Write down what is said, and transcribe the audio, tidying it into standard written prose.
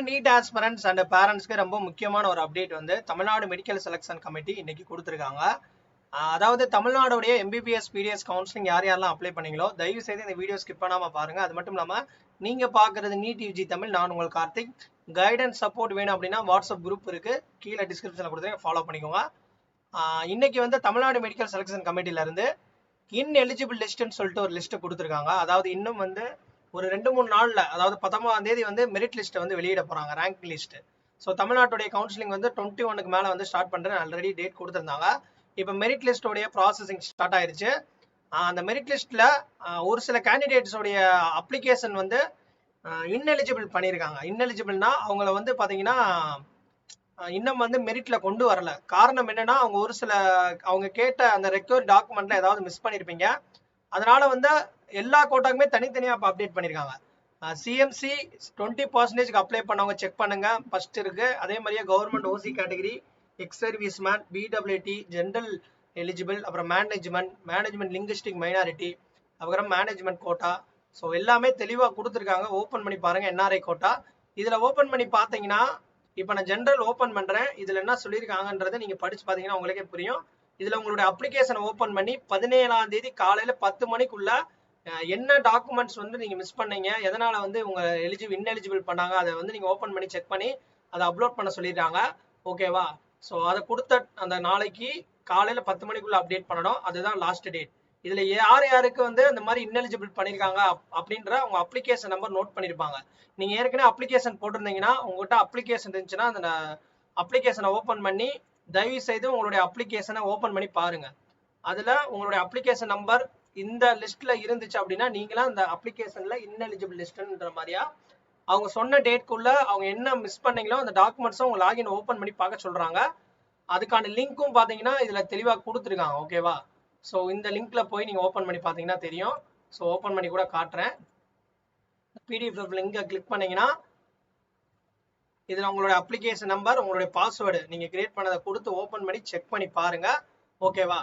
NEET aspirants and பேரண்ட்ஸ்க்கு ரொம்ப முக்கியமான ஒரு அப்டேட் வந்து தமிழ்நாடு மெடிக்கல் செலெக்ஷன் கமிட்டி இன்னைக்கு கொடுத்துருக்காங்க. அதாவது தமிழ்நாடுடைய எம்பிபிஎஸ் பிடிஎஸ் கவுன்சிலிங் யாரெல்லாம் அப்ளை பண்ணீங்களோ தயவு செய்து இந்த வீடியோ ஸ்கிப் பண்ணாம பாருங்க. அது மட்டும் இல்லாம நீங்க பாக்குறது நீட் யூஜி தமிழ். நான் உங்கள் கார்த்திக். கைடன்ஸ் சப்போர்ட் வேணும் அப்படின்னா வாட்ஸ்அப் குரூப் இருக்கு, கீழே டிஸ்கிரிப்ஷன்ல கொடுத்துருக்கேன், ஃபாலோ பண்ணிக்கோங்க. இன்னைக்கு வந்து தமிழ்நாடு மெடிக்கல் செலெக்ஷன் கமிட்டில இருந்து இன்எலிஜிபிள் லிஸ்ட்னு சொல்லிட்டு ஒரு லிஸ்ட் கொடுத்துருக்காங்க. அதாவது இன்னும் வந்து ஒரு 2-3 நாள்ல, அதாவது 19ஆம் தேதி வந்து மெரிட் லிஸ்ட்டை வந்து வெளியிட போறாங்க, ரேங்க் லிஸ்ட். ஸோ தமிழ்நாட்டுடைய கவுன்சிலிங் வந்து 21க்கு மேல வந்து ஸ்டார்ட் பண்றேன் ஆல்ரெடி டேட் கொடுத்துருந்தாங்க. இப்போ மெரிட் லிஸ்டோடைய ப்ராசஸிங் ஸ்டார்ட் ஆயிருச்சு. அந்த மெரிட் லிஸ்ட்ல ஒரு சில கேண்டிடேட்ஸோடைய அப்ளிகேஷன் வந்து இன்எலிஜிபிள் பண்ணியிருக்காங்க. இன்எலிஜிபிள்னா அவங்கள வந்து பாத்தீங்கன்னா இன்னும் வந்து மெரிட்ல கொண்டு வரல. காரணம் என்னன்னா அவங்க ஒரு சில அவங்க கேட்ட அந்த ரெக்யூர் டாக்குமெண்ட்ல ஏதாவது மிஸ் பண்ணிருப்பீங்க. அதனால வந்து எல்லா கோட்டாக்குமே தனித்தனியா அப்டேட் பண்ணிருக்காங்க. சிஎம்சி 20% அப்ளை பண்ணவங்க செக் பண்ணுங்க, ஃபர்ஸ்ட் இருக்கு. அதே மாதிரியே கவர்மெண்ட் ஓசி category, ex service man, PWD, general eligible, அப்புறம் மேனேஜ்மெண்ட் லிங்குஸ்டிக் மைனாரிட்டி, அப்புறம் மேனேஜ்மெண்ட் கோட்டா. ஸோ எல்லாமே தெளிவா கொடுத்துருக்காங்க. ஓப்பன் பண்ணி பாருங்க என்ஆர்ஐ கோட்டா. இதுல ஓப்பன் பண்ணி பாத்தீங்கன்னா இப்போ நான் ஜென்ரல் ஓப்பன் பண்றேன். இதுல என்ன சொல்லியிருக்காங்கன்றதை நீங்க படிச்சு பாத்தீங்கன்னா உங்களுக்கே புரியும். இதுல உங்களுடைய அப்ளிகேஷனை ஓப்பன் பண்ணி 17ஆம் தேதி காலையில 10 மணிக்குள்ள என்ன டாக்குமெண்ட்ஸ் வந்து நீங்க மிஸ் பண்ணீங்க, எதனால வந்து உங்க இன்எலிஜிபிள் பண்ணாங்க, அதை வந்து நீங்க ஓப்பன் பண்ணி செக் பண்ணி அதை அப்லோட் பண்ண சொல்லிடுறாங்க. ஓகேவா? ஸோ அதை கொடுத்த அந்த நாளைக்கு காலையில 10 மணிக்குள்ள அப்டேட் பண்ணணும். அதுதான் லாஸ்ட் டேட். இதுல யாருக்கு வந்து இந்த மாதிரி இன்எலிஜிபிள் பண்ணிருக்காங்க அப்படின்ற உங்க அப்ளிகேஷன் நம்பர் நோட் பண்ணிருப்பாங்க. நீங்க ஏற்கனவே அப்ளிகேஷன் போட்டிருந்தீங்கன்னா உங்ககிட்ட அப்ளிகேஷன் இருந்துச்சுன்னா அந்த அப்ளிகேஷனை ஓப்பன் பண்ணி தயவு செய்து உங்களுடைய அப்ளிகேஷனை ஓப்பன் பண்ணி பாருங்க. அதுல உங்களுடைய அப்ளிகேஷன் நம்பர் இந்த லிஸ்ட்ல இருந்துச்சு அப்படின்னா நீங்களா அந்த அப்ளிகேஷன்ல இன்எலிஜிபிள் லிஸ்ட்ன்ற மாதிரியா அவங்க சொன்ன டேட்குள்ள அவங்க என்ன மிஸ் பண்ணீங்களோ அந்த டாக்குமெண்ட்ஸும் உங்க லாகின் ஓப்பன் பண்ணி பார்க்க சொல்றாங்க. அதுக்கான லிங்க்கும் பாத்தீங்கன்னா இதுல தெளிவா கொடுத்துருக்காங்க. ஓகேவா? ஸோ இந்த லிங்க்ல போய் நீங்க ஓப்பன் பண்ணி பாத்தீங்கன்னா தெரியும். ஸோ ஓப்பன் பண்ணி கூட காட்டுறேன். பிடிஎஃப் லிங்கை கிளிக் பண்ணீங்கன்னா இதுல உங்களுடைய அப்ளிகேஷன் நம்பர், உங்களுடைய பாஸ்வேர்டு நீங்க கிரியேட் பண்ணதை கொடுத்து ஓப்பன் பண்ணி செக் பண்ணி பாருங்க. ஓகேவா?